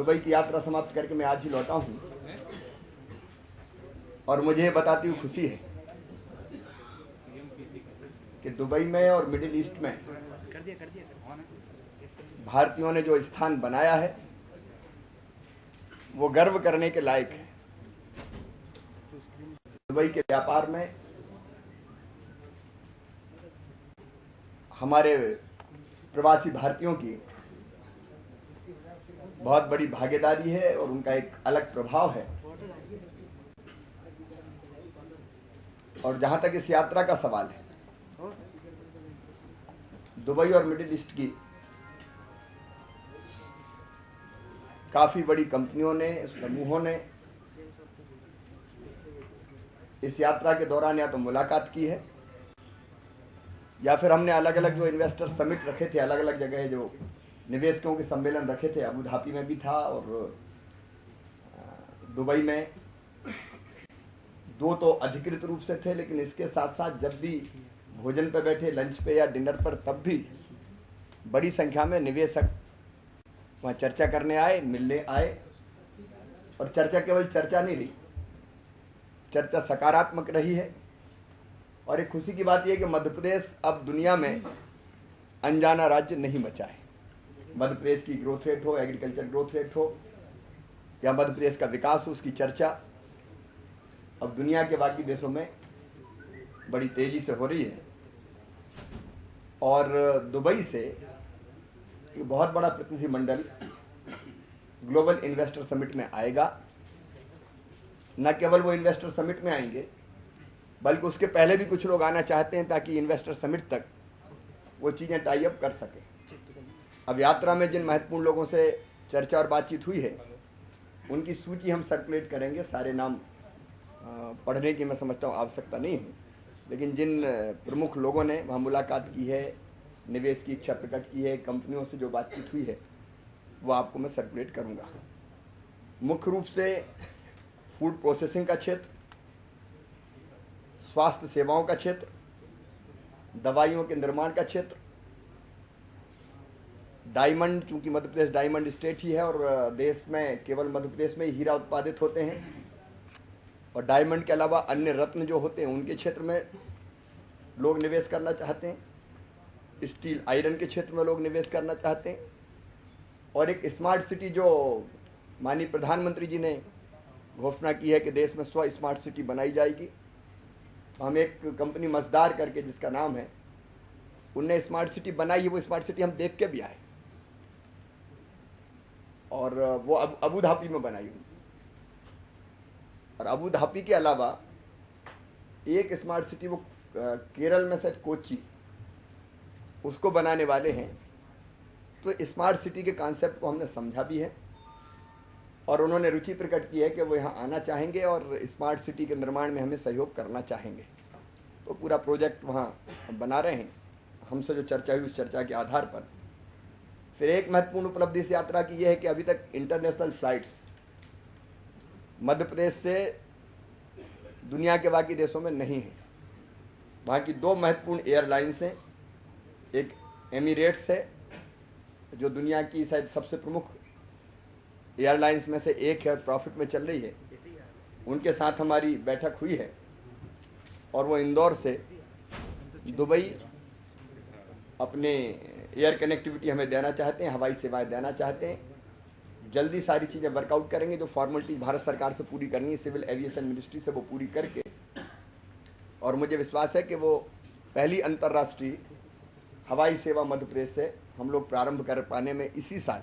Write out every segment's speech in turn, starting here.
Dubai की यात्रा समाप्त करके मैं आज ही लौटा हूँ और मुझे ये बताती हुई खुशी है कि दुबई में और मिडिल ईस्ट में भारतीयों ने जो स्थान बनाया है वो गर्व करने के लायक है। दुबई के व्यापार में हमारे प्रवासी भारतीयों की बहुत बड़ी भागीदारी है और उनका एक अलग प्रभाव है। और जहां तक इस यात्रा का सवाल है, दुबई और मिडिल ईस्ट की काफी बड़ी कंपनियों ने, समूहों ने इस यात्रा के दौरान या तो मुलाकात की है या फिर हमने अलग अलग जो इन्वेस्टर समिट रखे थे, अलग अलग जगह जो निवेशकों के सम्मेलन रखे थे, अबू धाबी में भी था और दुबई में, 2 तो अधिकृत रूप से थे, लेकिन इसके साथ साथ जब भी भोजन पे बैठे, लंच पे या डिनर पर, तब भी बड़ी संख्या में निवेशक वहाँ चर्चा करने आए, मिलने आए। और चर्चा केवल चर्चा नहीं रही, चर्चा सकारात्मक रही है। और एक खुशी की बात यह है कि मध्य प्रदेश अब दुनिया में अनजाना राज्य नहीं बचा है। मध्य प्रदेश की ग्रोथ रेट हो, एग्रीकल्चर ग्रोथ रेट हो या मध्य प्रदेश का विकास हो, उसकी चर्चा अब दुनिया के बाकी देशों में बड़ी तेजी से हो रही है। और दुबई से एक बहुत बड़ा प्रतिनिधिमंडल ग्लोबल इन्वेस्टर समिट में आएगा। न केवल वो इन्वेस्टर समिट में आएंगे, बल्कि उसके पहले भी कुछ लोग आना चाहते हैं ताकि इन्वेस्टर समिट तक वो चीज़ें टाई अप कर सके। अब यात्रा में जिन महत्वपूर्ण लोगों से चर्चा और बातचीत हुई है, उनकी सूची हम सर्कुलेट करेंगे। सारे नाम पढ़ने की मैं समझता हूँ आवश्यकता नहीं है, लेकिन जिन प्रमुख लोगों ने वहाँ मुलाकात की है, निवेश की इच्छा प्रकट की है, कंपनियों से जो बातचीत हुई है, वो आपको मैं सर्कुलेट करूँगा। मुख्य रूप से फूड प्रोसेसिंग का क्षेत्र, स्वास्थ्य सेवाओं का क्षेत्र, दवाइयों के निर्माण का क्षेत्र, डायमंड, चूंकि मध्य प्रदेश डायमंड स्टेट ही है और देश में केवल मध्य प्रदेश में ही हीरा उत्पादित होते हैं, और डायमंड के अलावा अन्य रत्न जो होते हैं उनके क्षेत्र में लोग निवेश करना चाहते हैं। स्टील आयरन के क्षेत्र में लोग निवेश करना चाहते हैं। और एक स्मार्ट सिटी जो माननीय प्रधानमंत्री जी ने घोषणा की है कि देश में 100 स्मार्ट सिटी बनाई जाएगी। हम एक कंपनी मजदार करके जिसका नाम है, उनने स्मार्ट सिटी बनाई है। वो स्मार्ट सिटी हम देख के भी आए और वो अबू धाबी में बनाई हुई। और अबू धाबी के अलावा एक स्मार्ट सिटी वो केरल में शायद कोच्चि, उसको बनाने वाले हैं। तो स्मार्ट सिटी के कॉन्सेप्ट को हमने समझा भी है और उन्होंने रुचि प्रकट की है कि वो यहाँ आना चाहेंगे और स्मार्ट सिटी के निर्माण में हमें सहयोग करना चाहेंगे। तो पूरा प्रोजेक्ट वहाँ बना रहे हैं। हमसे जो चर्चा हुई उस चर्चा के आधार पर फिर एक महत्वपूर्ण उपलब्धि इस यात्रा की यह है कि अभी तक इंटरनेशनल फ्लाइट्स मध्य प्रदेश से दुनिया के बाकी देशों में नहीं है। वहाँ की 2 महत्वपूर्ण एयरलाइंस हैं। एक एमिरेट्स है जो दुनिया की शायद सबसे प्रमुख एयरलाइंस में से एक है, प्रॉफिट में चल रही है। उनके साथ हमारी बैठक हुई है और वो इंदौर से दुबई अपने एयर कनेक्टिविटी हमें देना चाहते हैं, हवाई सेवाएं देना चाहते हैं। जल्दी सारी चीज़ें वर्कआउट करेंगे। जो फॉर्मेलिटीज भारत सरकार से पूरी करनी है, सिविल एविएशन मिनिस्ट्री से, वो पूरी करके, और मुझे विश्वास है कि वो पहली अंतर्राष्ट्रीय हवाई सेवा मध्य प्रदेश से हम लोग प्रारंभ कर पाने में इसी साल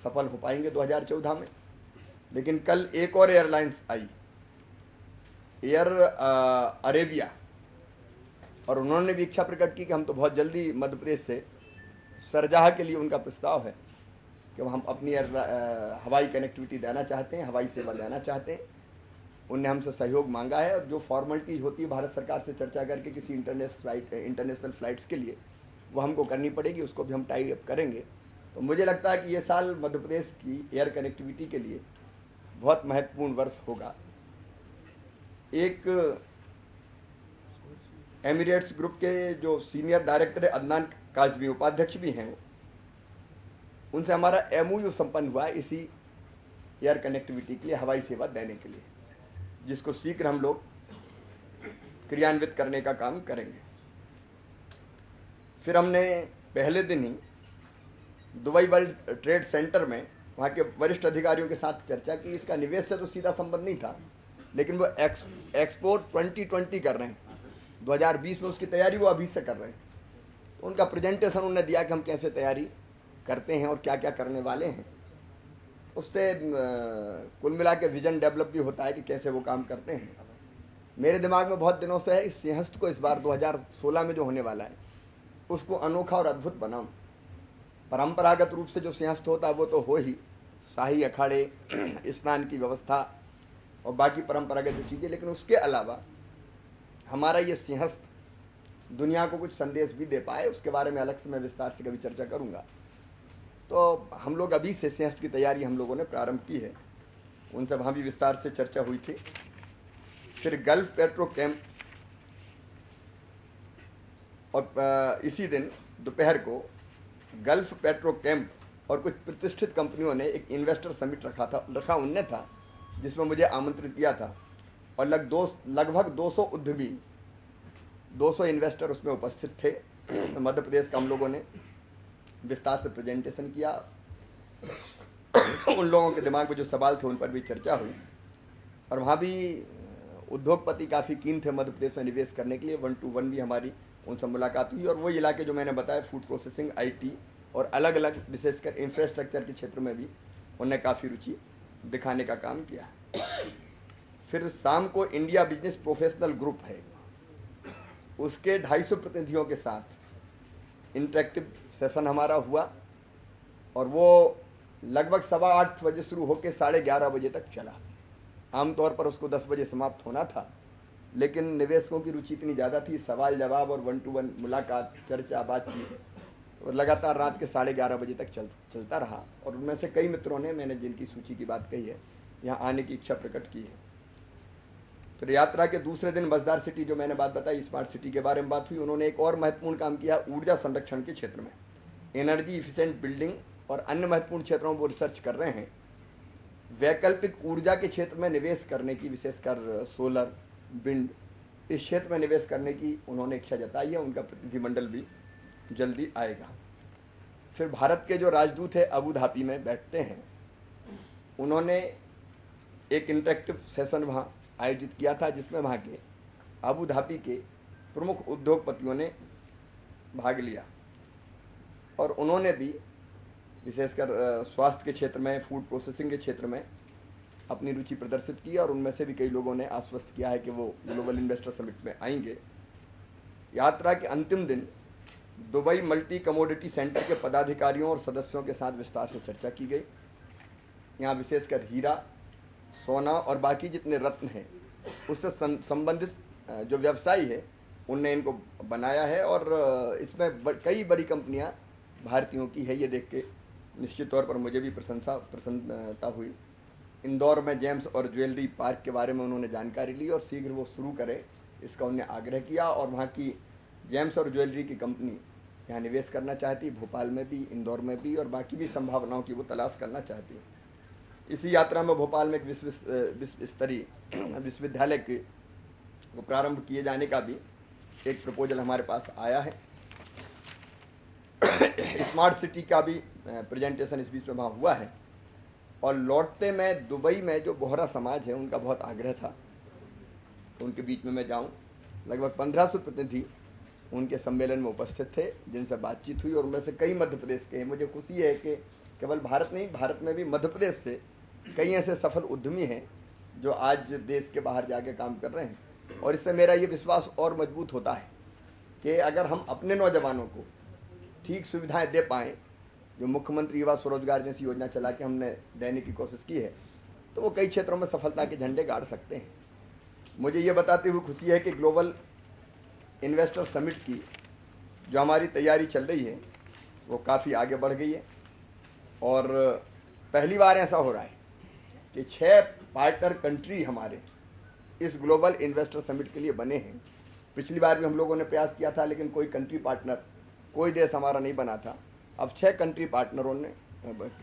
सफल हो पाएंगे 2014 में। लेकिन कल एक और एयरलाइंस आई, एयर अरेबिया, और उन्होंने भी इच्छा प्रकट की कि हम तो बहुत जल्दी मध्य प्रदेश से सरजाह के लिए उनका प्रस्ताव है कि हम अपनी हवाई कनेक्टिविटी देना चाहते हैं, हवाई सेवा देना चाहते हैं। उनने हमसे सहयोग मांगा है और जो फॉर्मेलिटीज होती है भारत सरकार से चर्चा करके किसी इंटरनेशनल फ्लाइट्स के लिए, वो हमको करनी पड़ेगी, उसको भी हम टाई अप करेंगे। तो मुझे लगता है कि ये साल मध्य प्रदेश की एयर कनेक्टिविटी के लिए बहुत महत्वपूर्ण वर्ष होगा। एक एमिरेट्स ग्रुप के जो सीनियर डायरेक्टर है, अदनान काजमी, उपाध्यक्ष भी हैं, उनसे हमारा MOU संपन्न हुआ इसी एयर कनेक्टिविटी के लिए, हवाई सेवा देने के लिए, जिसको शीघ्र हम लोग क्रियान्वित करने का काम करेंगे। फिर हमने पहले दिन ही दुबई वर्ल्ड ट्रेड सेंटर में वहाँ के वरिष्ठ अधिकारियों के साथ चर्चा की। इसका निवेश से तो सीधा संबंध नहीं था, लेकिन वो एक्सपो 2020 कर रहे हैं, 2020 में उसकी तैयारी वो अभी से कर रहे हैं। तो उनका प्रेजेंटेशन उन्होंने दिया कि हम कैसे तैयारी करते हैं और क्या क्या करने वाले हैं। उससे कुल मिला के विजन डेवलप भी होता है कि कैसे वो काम करते हैं। मेरे दिमाग में बहुत दिनों से है इस सिंहस्थ को इस बार 2016 में जो होने वाला है उसको अनोखा और अद्भुत बनाऊं। परंपरागत रूप से जो सिंहस्थ होता है वो तो हो ही, शाही अखाड़े, स्नान की व्यवस्था और बाकी परंपरागत जो चीज़ें, लेकिन उसके अलावा हमारा ये सिंहस्थ दुनिया को कुछ संदेश भी दे पाए, उसके बारे में अलग से मैं विस्तार से कभी चर्चा करूंगा। तो हम लोग अभी से सिंहस्थ की तैयारी हम लोगों ने प्रारंभ की है, उनसे वहाँ भी विस्तार से चर्चा हुई थी। फिर गल्फ पेट्रोकेम, और इसी दिन दोपहर को गल्फ पेट्रोकेम और कुछ प्रतिष्ठित कंपनियों ने एक इन्वेस्टर समिट रखा उनने था, जिसमें मुझे आमंत्रित किया था, और लगभग 200 उद्यमी, 200 इन्वेस्टर उसमें उपस्थित थे। मध्य प्रदेश का हम लोगों ने विस्तार से प्रेजेंटेशन किया। उन लोगों के दिमाग में जो सवाल थे उन पर भी चर्चा हुई, और वहाँ भी उद्योगपति काफ़ी कीन थे मध्य प्रदेश में निवेश करने के लिए। 1-to-1 भी हमारी उनसे मुलाकात हुई, और वो इलाके जो मैंने बताया फूड प्रोसेसिंग, IT और अलग अलग विशेषकर इंफ्रास्ट्रक्चर के क्षेत्र में भी उन्होंने काफ़ी रुचि दिखाने का काम किया। फिर शाम को इंडिया बिजनेस प्रोफेशनल ग्रुप है, उसके 250 प्रतिनिधियों के साथ इंटरेक्टिव सेशन हमारा हुआ, और वो लगभग 8:15 बजे शुरू होकर 11:30 बजे तक चला। आमतौर पर उसको 10 बजे समाप्त होना था, लेकिन निवेशकों की रुचि इतनी ज़्यादा थी, सवाल जवाब और 1-to-1 मुलाकात, चर्चा, बातचीत, और लगातार रात के 11:30 बजे तक चलता रहा। और उनमें से कई मित्रों ने, मैंने जिनकी सूची की बात कही है, यहाँ आने की इच्छा प्रकट की है। फिर यात्रा के दूसरे दिन मजदार सिटी, जो मैंने बात बताई, स्मार्ट सिटी के बारे में बात हुई। उन्होंने एक और महत्वपूर्ण काम किया ऊर्जा संरक्षण के क्षेत्र में, एनर्जी इफिशिएंट बिल्डिंग और अन्य महत्वपूर्ण क्षेत्रों में वो रिसर्च कर रहे हैं। वैकल्पिक ऊर्जा के क्षेत्र में निवेश करने की, विशेषकर सोलर, विंड, इस क्षेत्र में निवेश करने की उन्होंने इच्छा जताई है। उनका प्रतिनिधिमंडल भी जल्दी आएगा। फिर भारत के जो राजदूत है अबू धाबी में बैठते हैं, उन्होंने एक इंटरेक्टिव सेशन वहाँ आयोजित किया था, जिसमें वहाँ के अबू धाबी के प्रमुख उद्योगपतियों ने भाग लिया, और उन्होंने भी विशेषकर स्वास्थ्य के क्षेत्र में, फूड प्रोसेसिंग के क्षेत्र में अपनी रुचि प्रदर्शित की, और उनमें से भी कई लोगों ने आश्वस्त किया है कि वो ग्लोबल इन्वेस्टर समिट में आएंगे। यात्रा के अंतिम दिन दुबई मल्टी कमोडिटी सेंटर के पदाधिकारियों और सदस्यों के साथ विस्तार से चर्चा की गई। यहाँ विशेषकर हीरा, सोना और बाकी जितने रत्न हैं उससे संबंधित जो व्यवसायी है उनने इनको बनाया है, और इसमें कई बड़ी कंपनियाँ भारतीयों की है। ये देख के निश्चित तौर पर मुझे भी प्रसन्नता हुई। इंदौर में जेम्स और ज्वेलरी पार्क के बारे में उन्होंने जानकारी ली, और शीघ्र वो शुरू करें इसका उन्हें आग्रह किया। और वहाँ की जेम्स और ज्वेलरी की कंपनी यहाँ निवेश करना चाहती, भोपाल में भी, इंदौर में भी, और बाकी भी संभावनाओं की वो तलाश करना चाहती। इसी यात्रा में भोपाल में एक विश्व स्तरीय विश्वविद्यालय के को प्रारंभ किए जाने का भी एक प्रपोजल हमारे पास आया है। स्मार्ट सिटी का भी प्रेजेंटेशन इस बीच में वहाँ हुआ है। और लौटते मैं दुबई में जो बोहरा समाज है उनका बहुत आग्रह था, तो उनके बीच में मैं जाऊं। लगभग 1500 प्रतिनिधि उनके सम्मेलन में उपस्थित थे, जिनसे बातचीत हुई, और उनमें से कई मध्य प्रदेश के हैं। मुझे खुशी है कि केवल भारत नहीं, भारत में भी मध्य प्रदेश से कई ऐसे सफल उद्यमी हैं जो आज देश के बाहर जाके काम कर रहे हैं। और इससे मेरा ये विश्वास और मजबूत होता है कि अगर हम अपने नौजवानों को ठीक सुविधाएं दे पाएँ, जो मुख्यमंत्री युवा स्वरोजगार जैसी योजना चला के हमने देने की कोशिश की है, तो वो कई क्षेत्रों में सफलता के झंडे गाड़ सकते हैं। मुझे ये बताते हुए खुशी है कि ग्लोबल इन्वेस्टर समिट की जो हमारी तैयारी चल रही है वो काफ़ी आगे बढ़ गई है, और पहली बार ऐसा हो रहा है कि 6 पार्टनर कंट्री हमारे इस ग्लोबल इन्वेस्टर समिट के लिए बने हैं। पिछली बार भी हम लोगों ने प्रयास किया था, लेकिन कोई कंट्री पार्टनर, कोई देश हमारा नहीं बना था। अब 6 कंट्री पार्टनरों ने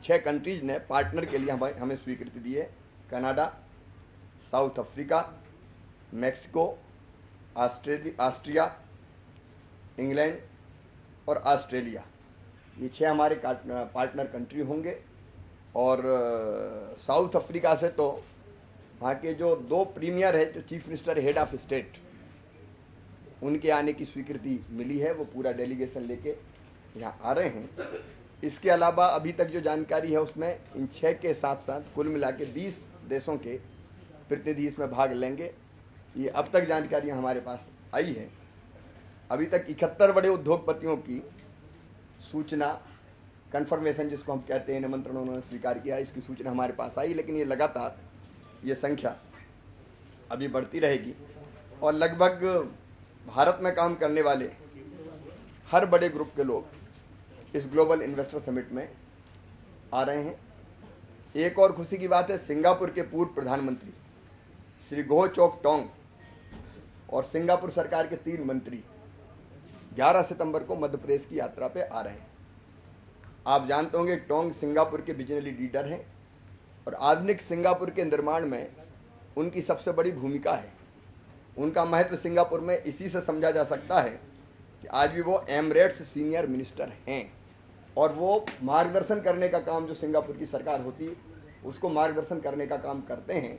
6 कंट्रीज ने पार्टनर के लिए हमें स्वीकृति दी है। Canada, south Africa, Mexico, Austria, England और ऑस्ट्रेलिया, ये 6 हमारे पार्टनर कंट्री होंगे। और साउथ अफ्रीका से तो वहाँ के जो 2 प्रीमियर है, जो chief minister head of state, उनके आने की स्वीकृति मिली है। वो पूरा डेलीगेशन लेके यहाँ आ रहे हैं। इसके अलावा अभी तक जो जानकारी है उसमें इन 6 के साथ साथ कुल मिला के 20 देशों के प्रतिनिधि इसमें भाग लेंगे। ये अब तक जानकारियाँ हमारे पास आई है। अभी तक 71 बड़े उद्योगपतियों की सूचना, कन्फर्मेशन जिसको हम कहते हैं, निमंत्रण उन्होंने स्वीकार किया, इसकी सूचना हमारे पास आई। लेकिन ये लगातार ये संख्या अभी बढ़ती रहेगी और लगभग भारत में काम करने वाले हर बड़े ग्रुप के लोग इस ग्लोबल इन्वेस्टर समिट में आ रहे हैं। एक और खुशी की बात है, सिंगापुर के पूर्व प्रधानमंत्री श्री गोह चोक टोंग और सिंगापुर सरकार के 3 मंत्री 11 सितंबर को मध्य प्रदेश की यात्रा पे आ रहे हैं। आप जानते होंगे टोंग सिंगापुर के विजनरी लीडर हैं और आधुनिक सिंगापुर के निर्माण में उनकी सबसे बड़ी भूमिका है। उनका महत्व सिंगापुर में इसी से समझा जा सकता है कि आज भी वो एमिरेट्स सीनियर मिनिस्टर हैं और वो मार्गदर्शन करने का काम, जो सिंगापुर की सरकार होती है उसको मार्गदर्शन करने का काम करते हैं।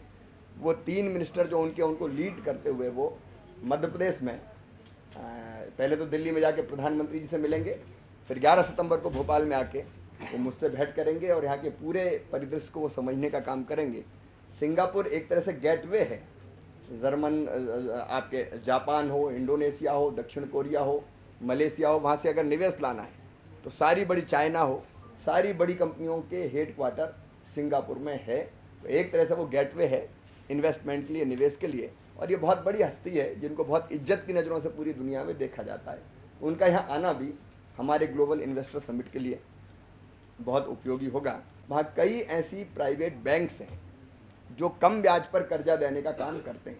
वो 3 मिनिस्टर जो उनको लीड करते हुए वो मध्य प्रदेश में पहले तो दिल्ली में जाके प्रधानमंत्री जी से मिलेंगे, फिर 11 सितंबर को भोपाल में आके वो मुझसे भेंट करेंगे और यहाँ के पूरे परिदृश्य को वो समझने का काम करेंगे। सिंगापुर एक तरह से गेटवे है। जर्मन, आपके जापान हो, इंडोनेशिया हो, दक्षिण कोरिया हो, मलेशिया हो, वहाँ से अगर निवेश लाना है तो सारी बड़ी, चाइना हो, सारी बड़ी कंपनियों के हेड क्वार्टर सिंगापुर में है। तो एक तरह से वो गेटवे है इन्वेस्टमेंट के लिए, निवेश के लिए। और ये बहुत बड़ी हस्ती है जिनको बहुत इज्जत की नज़रों से पूरी दुनिया में देखा जाता है। उनका यहाँ आना भी हमारे ग्लोबल इन्वेस्टर समिट के लिए बहुत उपयोगी होगा। वहाँ कई ऐसी प्राइवेट बैंक्स हैं जो कम ब्याज पर कर्जा देने का काम करते हैं।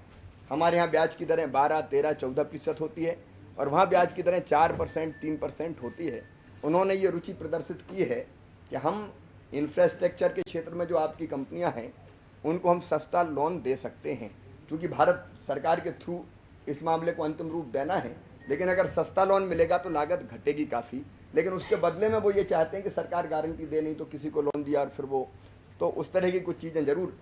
हमारे यहाँ ब्याज की दरें 12, 13, 14% होती है और वहाँ ब्याज की दरें 4%, 3% होती है। उन्होंने ये रुचि प्रदर्शित की है कि हम इंफ्रास्ट्रक्चर के क्षेत्र में जो आपकी कंपनियाँ हैं उनको हम सस्ता लोन दे सकते हैं, क्योंकि भारत सरकार के थ्रू इस मामले को अंतिम रूप देना है। लेकिन अगर सस्ता लोन मिलेगा तो लागत घटेगी काफ़ी, लेकिन उसके बदले में वो ये चाहते हैं कि सरकार गारंटी दे, नहीं तो किसी को लोन दिया और फिर वो, तो उस तरह की कुछ चीज़ें ज़रूर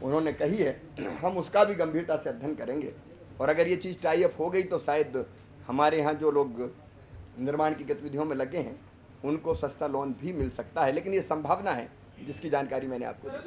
उन्होंने कही है। हम उसका भी गंभीरता से अध्ययन करेंगे और अगर ये चीज़ टाई अप हो गई तो शायद हमारे यहाँ जो लोग निर्माण की गतिविधियों में लगे हैं उनको सस्ता लोन भी मिल सकता है। लेकिन ये संभावना है जिसकी जानकारी मैंने आपको दी।